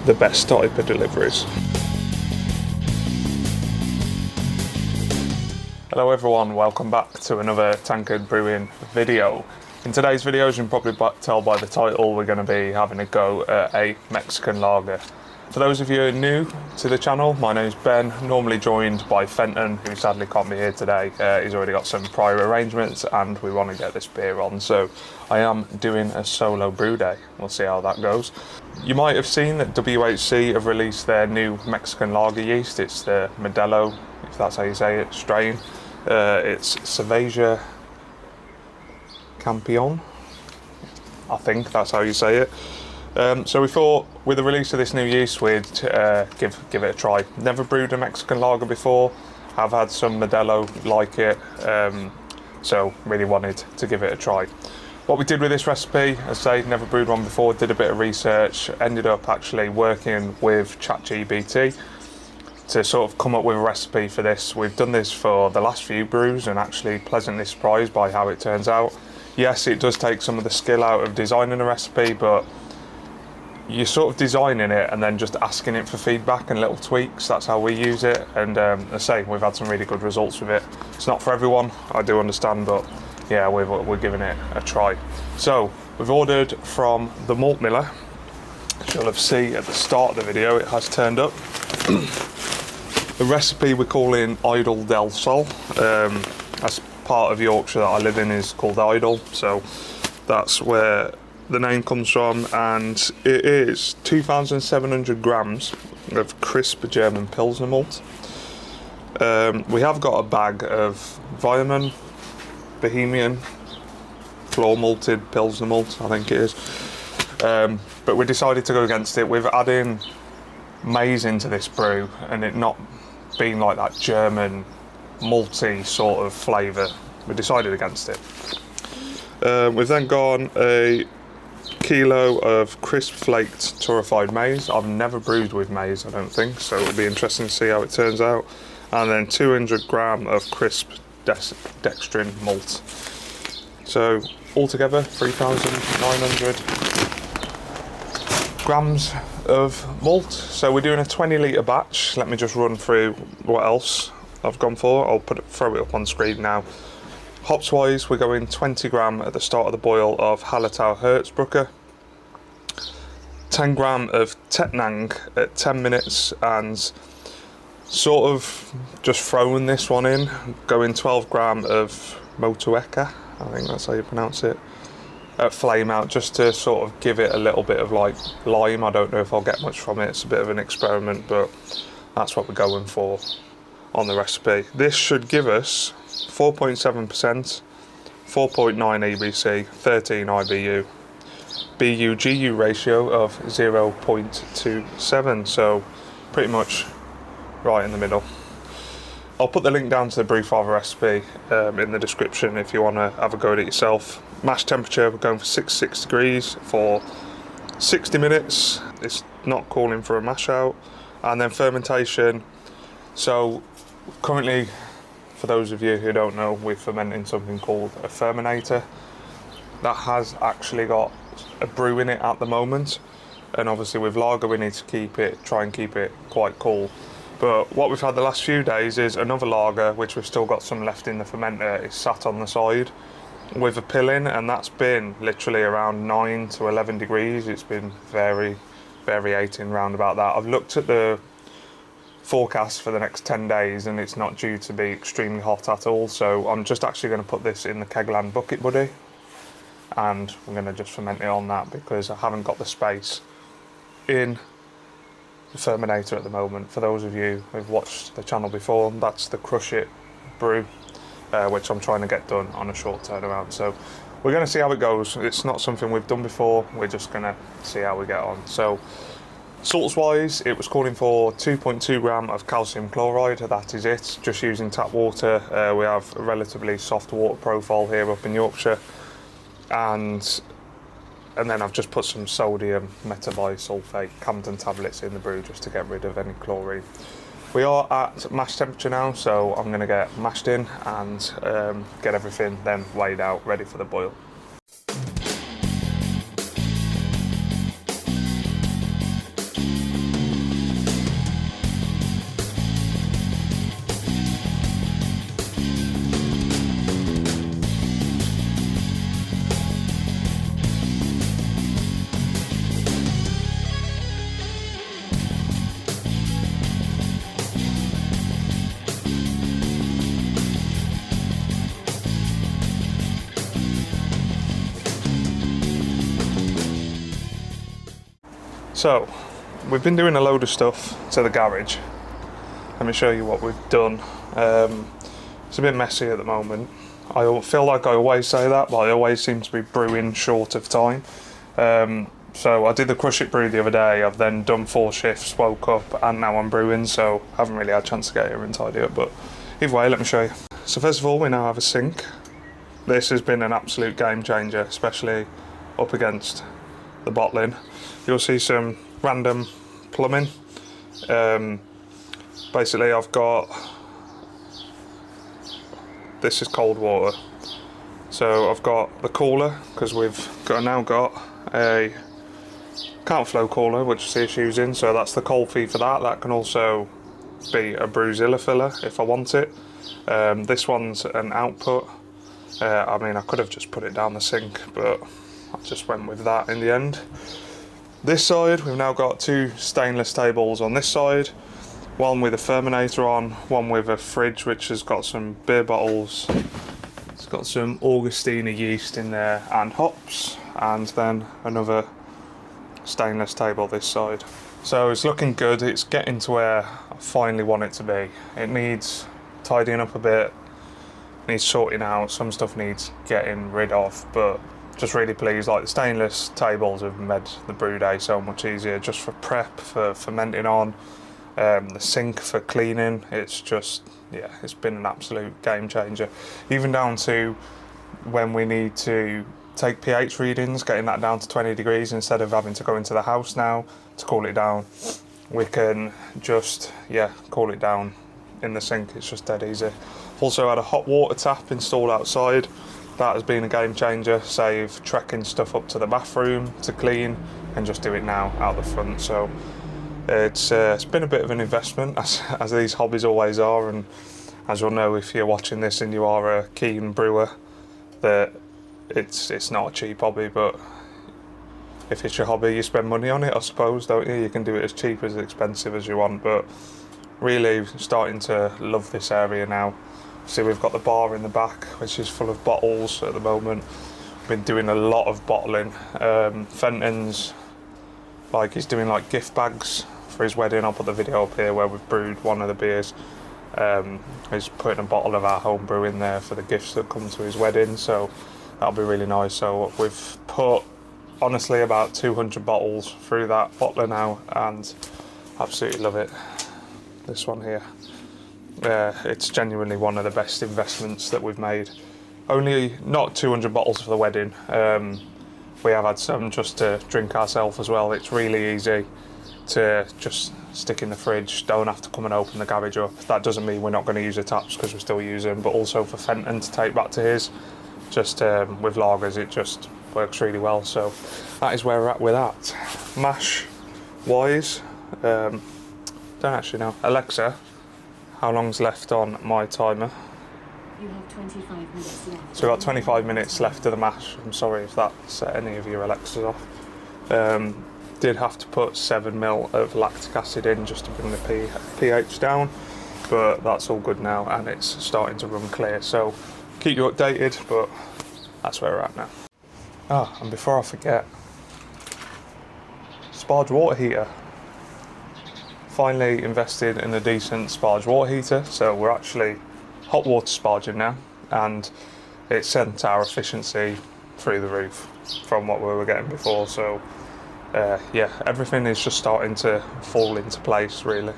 the best type of deliveries. Hello everyone, welcome back to another Tankard Brewing video. In today's video, as you can probably tell by the title, we're going to be having a go at a Mexican lager. For those of you who are new to the channel, my name's Ben, normally joined by Fenton, who sadly can't be here today. He's already got some prior arrangements and we want to get this beer on, so I am doing a solo brew day. We'll see how that goes. You might have seen that WHC have released their new Mexican lager yeast. It's the Modelo, if that's how you say it, strain. It's Cerveza Campeón, I think that's how you say it. So we thought with the release of this new yeast we'd give it a try. Never brewed a Mexican lager before, have had some Modelo like it, so really wanted to give it a try. What we did with this recipe, as I say, never brewed one before, did a bit of research, ended up actually working with ChatGPT to sort of come up with a recipe for this. We've done this for the last few brews and actually pleasantly surprised by how it turns out. Yes, it does take some of the skill out of designing a recipe, but you're sort of designing it and then just asking it for feedback and little tweaks. That's how we use it, and as I say, we've had some really good results with it. It's not for everyone, I do understand, but yeah, we're giving it a try. So we've ordered from the malt miller. As you'll have seen at the start of the video, it has turned up. The recipe we're calling Idle del Sol. That's part of Yorkshire that I live in is called Idle, so that's where the name comes from, and it is 2,700 grams of crisp German Pilsner malt. We have got a bag of Weimann Bohemian floor malted Pilsner malt, I think it is, but we decided to go against it with adding maize into this brew and it not being like that German malty sort of flavour. We decided against it. We've then gone a kilo of crisp flaked torrefied maize. I've never brewed with maize, I don't think, so it'll be interesting to see how it turns out. And then 200 gram of crisp dextrin malt. So altogether 3,900 grams of malt. So we're doing a 20 litre batch. Let me just run through what else I've gone for. I'll throw it up on screen now. Hops wise, we're going 20 gram at the start of the boil of Hallertauer Hersbrucker, 10 gram of Tettnang at 10 minutes, and sort of just throwing this one in, going 12 gram of Motueka, I think that's how you pronounce it, at flame out, just to sort of give it a little bit of like lime. I don't know if I'll get much from it, it's a bit of an experiment, but that's what we're going for on the recipe. This should give us 4.7%, 4.9 EBC, 13 IBU, BU-GU ratio of 0.27, so pretty much right in the middle. I'll put the link down to the Brewfather recipe in the description if you want to have a go at it yourself. Mash temperature, we're going for 66 degrees for 60 minutes. It's not calling for a mash out. And then fermentation. So currently, for those of you who don't know, we're fermenting something called a fermentator. That has actually got a brew in it at the moment. And obviously with lager we need to try and keep it quite cool. But what we've had the last few days is another lager, which we've still got some left in the fermenter, is sat on the side with a pill in, and that's been literally around 9 to 11 degrees. It's been variating round about that. I've looked at the forecast for the next 10 days and it's not due to be extremely hot at all, so I'm just actually going to put this in the Kegland Bucket Buddy and I'm going to just ferment it on that because I haven't got the space in the fermentator at the moment. For those of you who've watched the channel before, that's the Crush It brew, which I'm trying to get done on a short turnaround. So we're going to see how it goes. It's not something we've done before, we're just going to see how we get on. So salts wise, it was calling for 2.2 gram of calcium chloride, that is it, just using tap water. We have a relatively soft water profile here up in Yorkshire, and then I've just put some sodium metabisulfate Camden tablets in the brew just to get rid of any chlorine. We are at mash temperature now, so I'm going to get mashed in and get everything then weighed out, ready for the boil. So, we've been doing a load of stuff to the garage. Let me show you what we've done. It's a bit messy at the moment. I feel like I always say that, but I always seem to be brewing short of time. So I did the Crush It brew the other day. I've then done 4 shifts, woke up, and now I'm brewing, so I haven't really had a chance to get here and tidy up, but either way, let me show you. So first of all, we now have a sink. This has been an absolute game changer, especially up against the bottling. You'll see some random plumbing. Basically, I've got, this is cold water. So I've got the cooler, because we've now got a counterflow cooler, which the issue's in, so that's the cold feed for that. That can also be a BrewZilla filler if I want it. This one's an output. I mean, I could have just put it down the sink, but I just went with that in the end. This side, we've now got 2 stainless tables on this side. One with a fermentator on, one with a fridge which has got some beer bottles. It's got some Augustina yeast in there and hops, and then another stainless table this side. So it's looking good. It's getting to where I finally want it to be. It needs tidying up a bit, needs sorting out, some stuff needs getting rid of, but just really pleased. Like, the stainless tables have made the brew day so much easier, just for prep, for fermenting on. The sink for cleaning, it's just, yeah, it's been an absolute game changer. Even down to when we need to take pH readings, getting that down to 20 degrees instead of having to go into the house now to cool it down. We can just, yeah, cool it down in the sink. It's just dead easy. Also had a hot water tap installed outside. That has been a game changer. Save trekking stuff up to the bathroom to clean, and just do it now out the front. So it's been a bit of an investment, as these hobbies always are, and as you'll know if you're watching this and you are a keen brewer, that it's not a cheap hobby, but if it's your hobby, you spend money on it, I suppose, don't you? You can do it as cheap as expensive as you want, but really starting to love this area now. See, we've got the bar in the back, which is full of bottles at the moment. We've been doing a lot of bottling. Fenton's, like, he's doing like gift bags for his wedding. I'll put the video up here where we've brewed one of the beers. He's putting a bottle of our homebrew in there for the gifts that come to his wedding, so that'll be really nice. So we've put, honestly, about 200 bottles through that bottler now, and absolutely love it. This one here, it's genuinely one of the best investments that we've made. Only not 200 bottles for the wedding. We have had some just to drink ourselves as well. It's really easy to just stick in the fridge, don't have to come and open the garage up. That doesn't mean we're not going to use the taps, because we still use them, but also for Fenton to take back to his. Just with lagers, it just works really well. So that is where we're at with that. Mash wise, don't actually know. Alexa, how long's left on my timer? You have 25 minutes left. So we've got 25 minutes left of the mash. I'm sorry if that set any of your Alexas off. Did have to put 7 ml of lactic acid in just to bring the pH down, but that's all good now, and it's starting to run clear. So keep you updated, but that's where we're at now. And before I forget, sparge water heater. Finally invested in a decent sparge water heater, so we're actually hot water sparging now, and it sent our efficiency through the roof from what we were getting before. So yeah, everything is just starting to fall into place, really.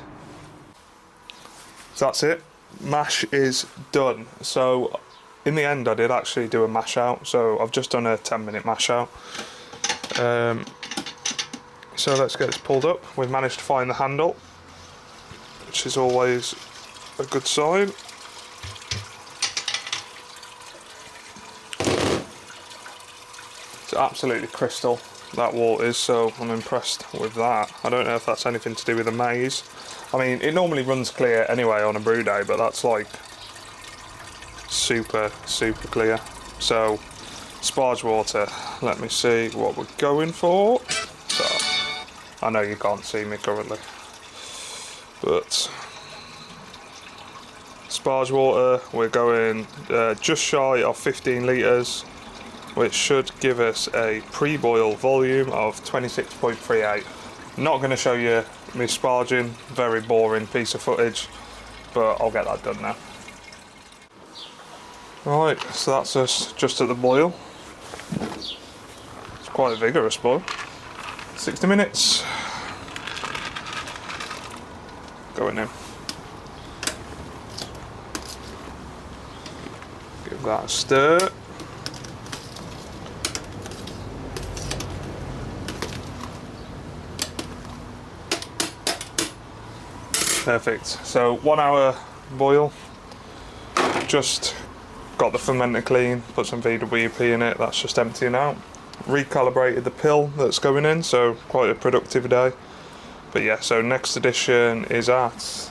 So that's it. Mash is done. So in the end, I did actually do a mash out. So I've just done a 10-minute mash out. So let's get this pulled up. We've managed to find the handle, which is always a good sign. It's absolutely crystal, that water is, so I'm impressed with that. I don't know if that's anything to do with the maize. I mean, it normally runs clear anyway on a brew day, but that's like super clear. So sparge water, let me see what we're going for. So I know you can't see me currently, but sparge water, we're going just shy of 15 litres, which should give us a pre-boil volume of 26.38. Not going to show you me sparging, very boring piece of footage, but I'll get that done now. Right, so that's us just at the boil. It's quite a vigorous boil. 60 minutes. Going in. Give that a stir. Perfect. So 1 hour boil. Just got the fermenter clean, put some VWP in it, that's just emptying out. Recalibrated the pill that's going in, so quite a productive day. But yeah, so next edition is at,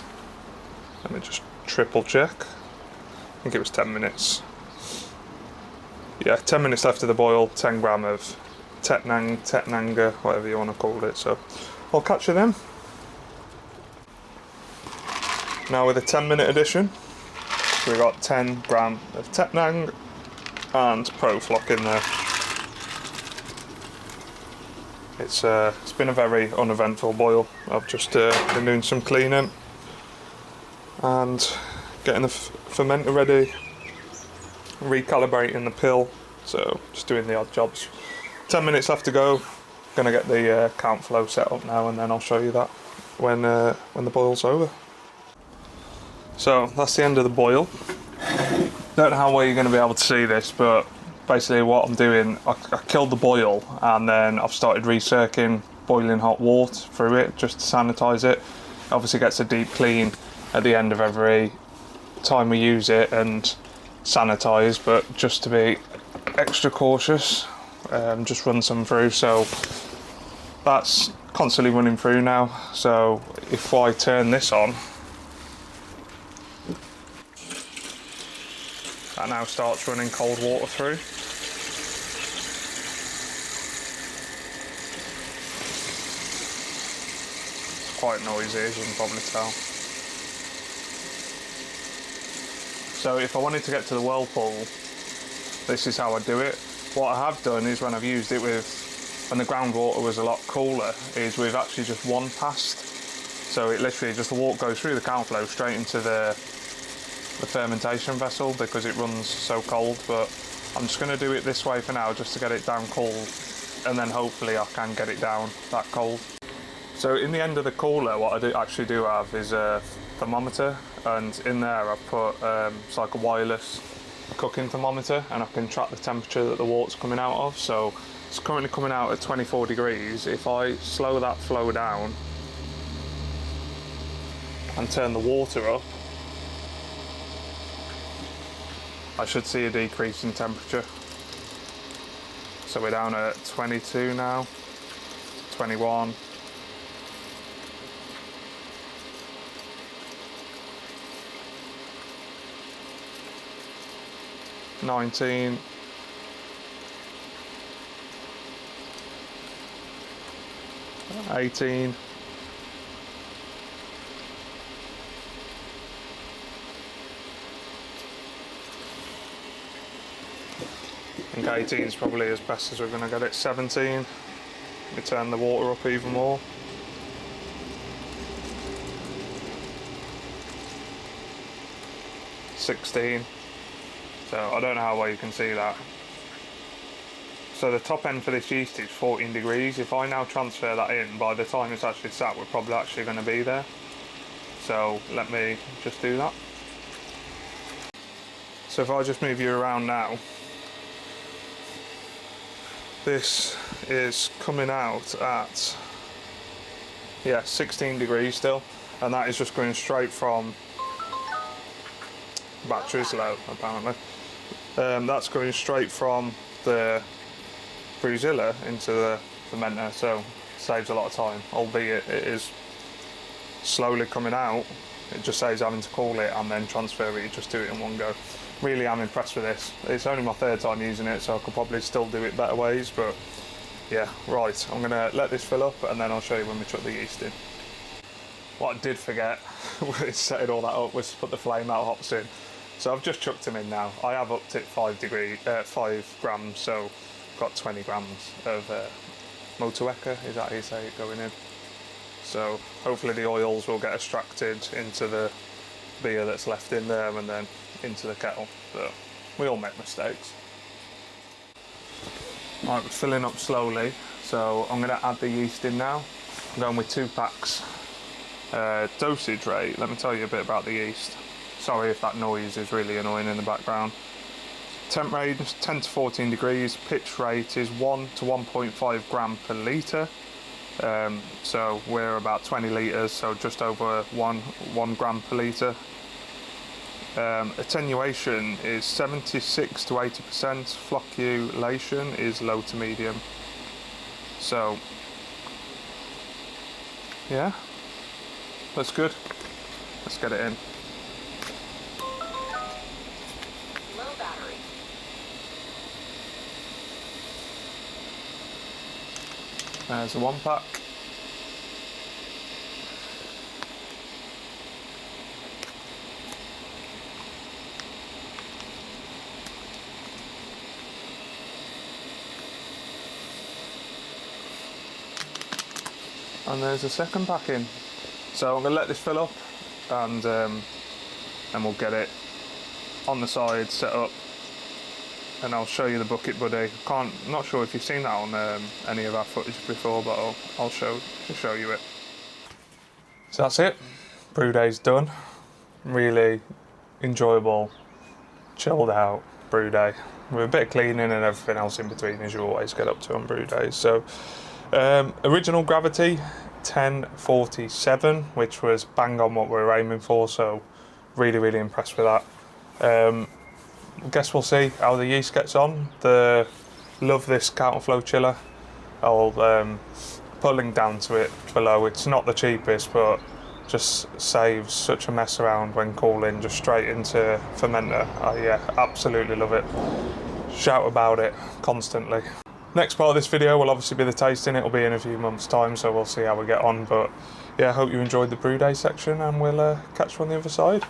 let me just triple check, I think it was 10 minutes. Yeah, 10 minutes left of the boil, 10 gram of Tettnang, whatever you want to call it, so I'll catch you then. Now with a 10-minute edition, we got 10 gram of Tettnang and Proflock in there. It's been a very uneventful boil. I've just been doing some cleaning and getting the fermenter ready, recalibrating the pill, so just doing the odd jobs. 10 minutes left to go. Gonna get the count flow set up now, and then I'll show you that when the boil's over. So that's the end of the boil. Don't know how well you're going to be able to see this, but basically what I'm doing, I killed the boil and then I've started recircling boiling hot water through it just to sanitize it. Obviously gets a deep clean at the end of every time we use it and sanitize, but just to be extra cautious, just run some through. So that's constantly running through now. So if I turn this on, that now starts running cold water through. It's quite noisy, as you can probably tell. So if I wanted to get to the whirlpool, this is how I do it. What I have done is when I've used it when the groundwater was a lot cooler, is we've actually just one passed. So it literally just the water goes through the count flow straight into the fermentation vessel because it runs so cold. But I'm just going to do it this way for now just to get it down cold, and then hopefully I can get it down that cold. So in the end of the cooler, what I actually do have is a thermometer, and in there I put it's like a wireless cooking thermometer, and I can track the temperature that the water's coming out of. So it's currently coming out at 24 degrees. If I slow that flow down and turn the water up, I should see a decrease in temperature. So we're down at 22 now, 21. $19, $18, I think 18 is probably as best as we're going to get it. 17, we turn the water up even more. 16. So I don't know how well you can see that. So the top end for this yeast is 14 degrees. If I now transfer that in, by the time it's actually sat, we're probably actually going to be there. So let me just do that. So if I just move you around now, this is coming out at 16 degrees still, and that is just going straight from, battery's low apparently. That's going straight from the BrewZilla into the fermenter, so it saves a lot of time, albeit it is slowly coming out. It just saves having to cool it and then transfer it, you just do it in one go. Really am impressed with this. It's only my third time using it, so I could probably still do it better ways, but yeah, right, I'm gonna let this fill up and then I'll show you when we chuck the yeast in. What I did forget when setting all that up was to put the flame out hops in. So I've just chucked them in now. I have upped it 5 grams, so got 20 grams of Motueka, is that how you say it, going in. So hopefully the oils will get extracted into the beer that's left in there and then into the kettle. But we all make mistakes. Right, we're filling up slowly, so I'm going to add the yeast in now. I'm going with 2 packs. Dosage rate, let me tell you a bit about the yeast. Sorry if that noise is really annoying in the background. Temp range 10 to 14 degrees, pitch rate is 1 to 1.5 gram per litre. So we're about 20 litres, so just over 1 gram per litre. Attenuation is 76 to 80%, flocculation is low to medium. So yeah, that's good. Let's get it in. Low battery. There's the 1 pack. And there's a 2nd pack in. So I'm going to let this fill up and we'll get it on the side, set up, and I'll show you the bucket buddy. Not sure if you've seen that on any of our footage before, but I'll show you it. So that's it. Brew day's done. Really enjoyable, chilled out brew day with a bit of cleaning and everything else in between, as you always get up to on brew days. So original gravity 1047, which was bang on what we were aiming for, so really impressed with that. I guess we'll see how the yeast gets on. Love this counterflow chiller. I'll put a link down to it below. It's not the cheapest, but just saves such a mess around when cooling just straight into fermenter. Yeah, absolutely love it. Shout about it constantly. Next part of this video will obviously be the tasting. It'll be in a few months' time, so we'll see how we get on. But yeah, I hope you enjoyed the brew day section, and we'll catch you on the other side.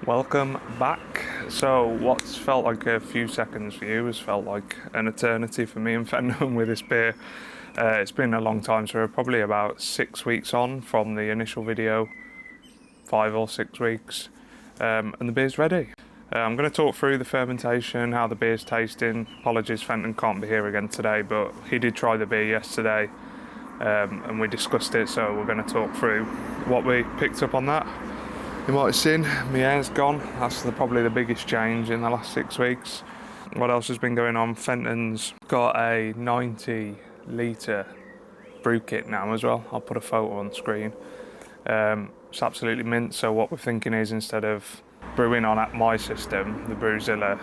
Welcome back. So what's felt like a few seconds for you has felt like an eternity for me and Fenton with this beer. It's been a long time, so we're probably about 6 weeks on from the initial video, 5 or 6 weeks, and the beer's ready. I'm going to talk through the fermentation, how the beer's tasting. Apologies, Fenton can't be here again today, but he did try the beer yesterday, and we discussed it, so we're going to talk through what we picked up on that. You might have seen, my hair's gone. That's probably the biggest change in the last 6 weeks. What else has been going on? Fenton's got a 90 litre brew kit now as well. I'll put a photo on screen. It's absolutely mint, so what we're thinking is, instead of brewing on at my system, the BrewZilla,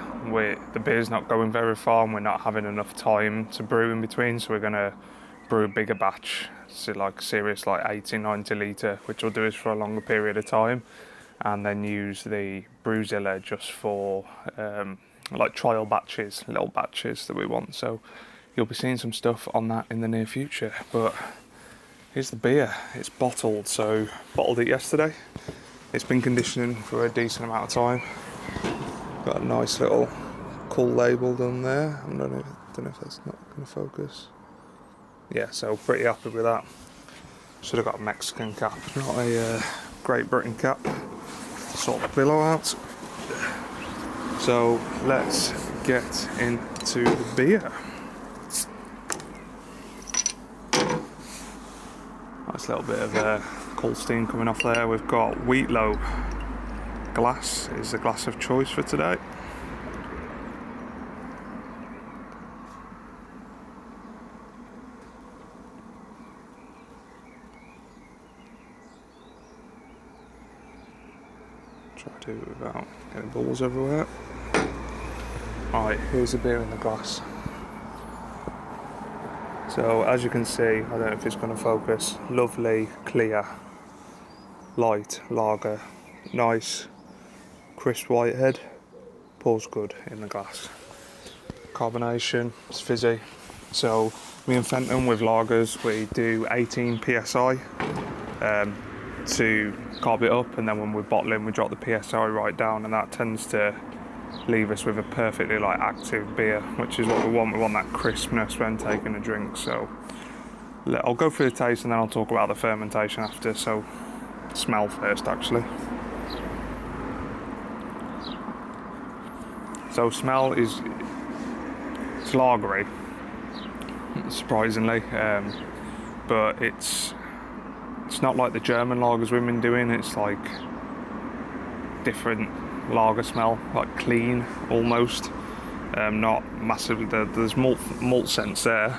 the beer's not going very far and we're not having enough time to brew in between, so we're going to brew a bigger batch, so like serious 80-90 litre, which will do us for a longer period of time, and then use the BrewZilla just for like trial batches, little batches that we want. So you'll be seeing some stuff on that in the near future. But here's the beer. It's bottled, so bottled it yesterday. It's been conditioning for a decent amount of time. Got a nice little cool label done there. I don't know if that's not going to focus. Yeah, so pretty happy with that. Should have got a Mexican cap, not a Great Britain cap. Sort the pillow out. So let's get into the beer. Nice little bit of cold steam coming off there. We've got Wheatlow glass is the glass of choice for today. Try to do it without getting bubbles everywhere. Alright, here's the beer in the glass. So as you can see, I don't know if it's going to focus, lovely, clear, light lager, nice, crisp white head, pours good in the glass. Carbonation, it's fizzy. So me and Fenton with lagers, we do 18 psi to carb it up, and then when we're bottling we drop the psi right down, and that tends to leave us with a perfectly active beer, which is what we want. We want that crispness when taking a drink. So I'll go through the taste and then I'll talk about the fermentation after. So smell first, actually. So smell is, it's lagery, surprisingly, but it's not like the German lagers we've been doing. It's like different lager smell, like clean almost, not massively. There's malt sense there,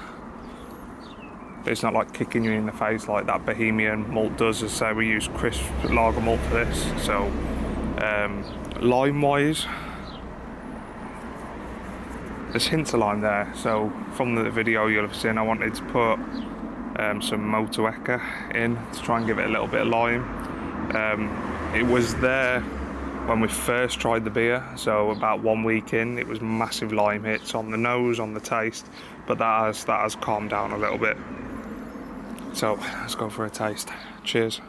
but it's not like kicking you in the face like that Bohemian malt does. As I say, we use crisp lager malt for this. So lime wise, there's hints of lime there. So from the video you'll have seen, I wanted to put some Motueka in to try and give it a little bit of lime. It was there when we first tried the beer, so about 1 week in, it was massive lime hits on the nose, on the taste, but that has calmed down a little bit. So let's go for a taste. Cheers.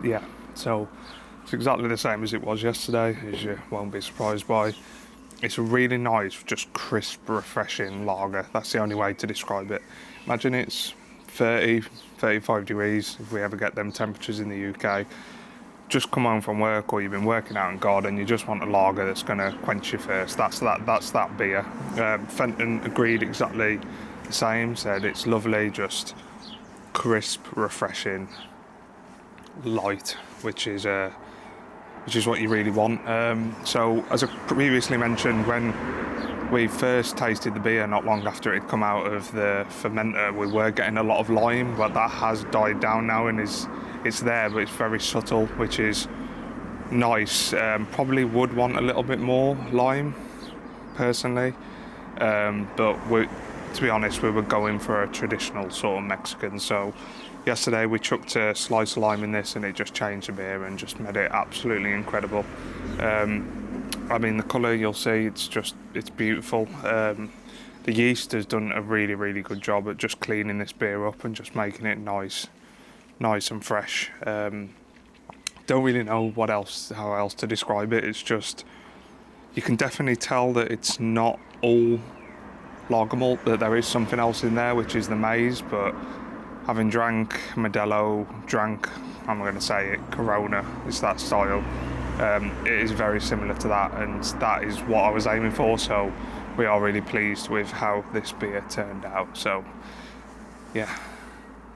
Yeah, so it's exactly the same as it was yesterday, as you won't be surprised by. It's a really nice, just crisp, refreshing lager. That's the only way to describe it. Imagine it's 30, 35 degrees, if we ever get them temperatures in the UK. Just come home from work, or you've been working out in God and you just want a lager that's going to quench your thirst. That's that beer. Fenton agreed exactly the same, said it's lovely, just crisp, refreshing, light, which is what you really want. So as I previously mentioned, when we first tasted the beer not long after it had come out of the fermenter, we were getting a lot of lime, but that has died down now and it's there, but it's very subtle, which is nice. Probably would want a little bit more lime personally, but to be honest, we were going for a traditional sort of Mexican. So yesterday we chucked a slice of lime in this and it just changed the beer and just made it absolutely incredible. I mean, the colour you'll see, it's beautiful. The yeast has done a really, really good job at just cleaning this beer up and just making it nice and fresh. Don't really know how else to describe it. It's just, you can definitely tell that it's not all lager malt, that there is something else in there, which is the maize, but having drank Modelo, I'm going to say it, Corona, it's that style. It is very similar to that, and that is what I was aiming for, so we are really pleased with how this beer turned out. So yeah,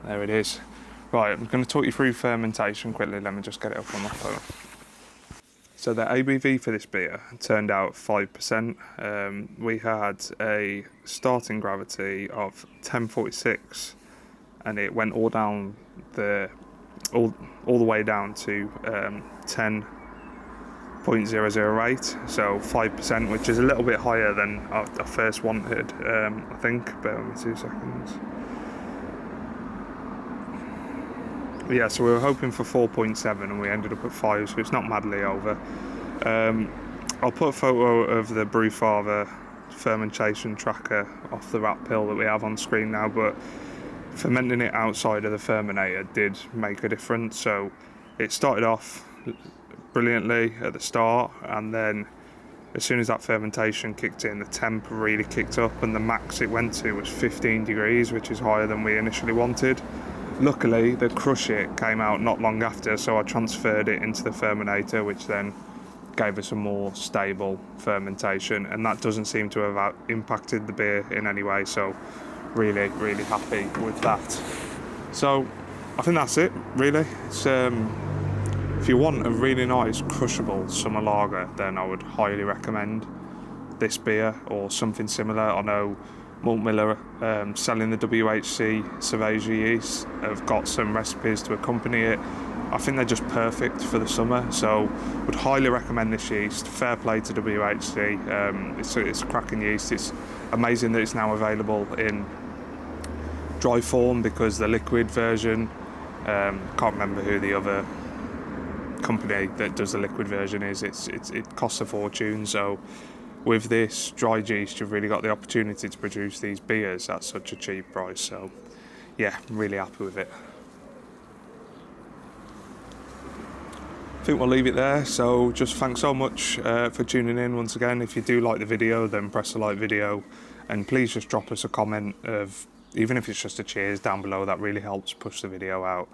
there it is. Right, I'm going to talk you through fermentation quickly. Let me just get it up on my phone. So the ABV for this beer turned out 5%. We had a starting gravity of 1046, and it went all down all the way down to 10.008, so 5%, which is a little bit higher than I first wanted. I think. Bear with me 2 seconds. Yeah, so we were hoping for 4.7 and we ended up at 5, so it's not madly over. I'll put a photo of the Brewfather fermentation tracker off the wrap pill that we have on screen now, but fermenting it outside of the fermentator did make a difference. So it started off brilliantly at the start, and then as soon as that fermentation kicked in, the temp really kicked up, and the max it went to was 15 degrees, which is higher than we initially wanted. Luckily, the crush it came out not long after, so I transferred it into the fermentator, which then gave us a more stable fermentation, and that doesn't seem to have impacted the beer in any way, so really, really happy with that. So I think that's it, really. It's, if you want a really nice, crushable summer lager, then I would highly recommend this beer or something similar. I know Malt Miller, selling the WHC Cerveza yeast, have got some recipes to accompany it. I think they're just perfect for the summer, so would highly recommend this yeast. Fair play to WHC. It's a cracking yeast. It's amazing that it's now available in dry form, because the liquid version, can't remember who the other company that does the liquid version is. It costs a fortune, so with this dry yeast, you've really got the opportunity to produce these beers at such a cheap price. So yeah, really happy with it. think we'll leave it there. So just thanks so much for tuning in once again. If you do like the video, then press the like video, and please just drop us a comment of, even if it's just a cheers down below. That really helps push the video out.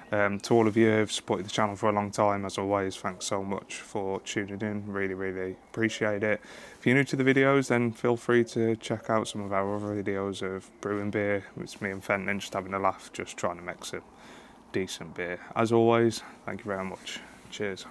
To all of you who've supported the channel for a long time, as always, thanks so much for tuning in. Really appreciate it. If you're new to the videos, then feel free to check out some of our other videos of brewing beer. It's me and Fenton just having a laugh, just trying to make some decent beer. As always, thank you very much. Cheers.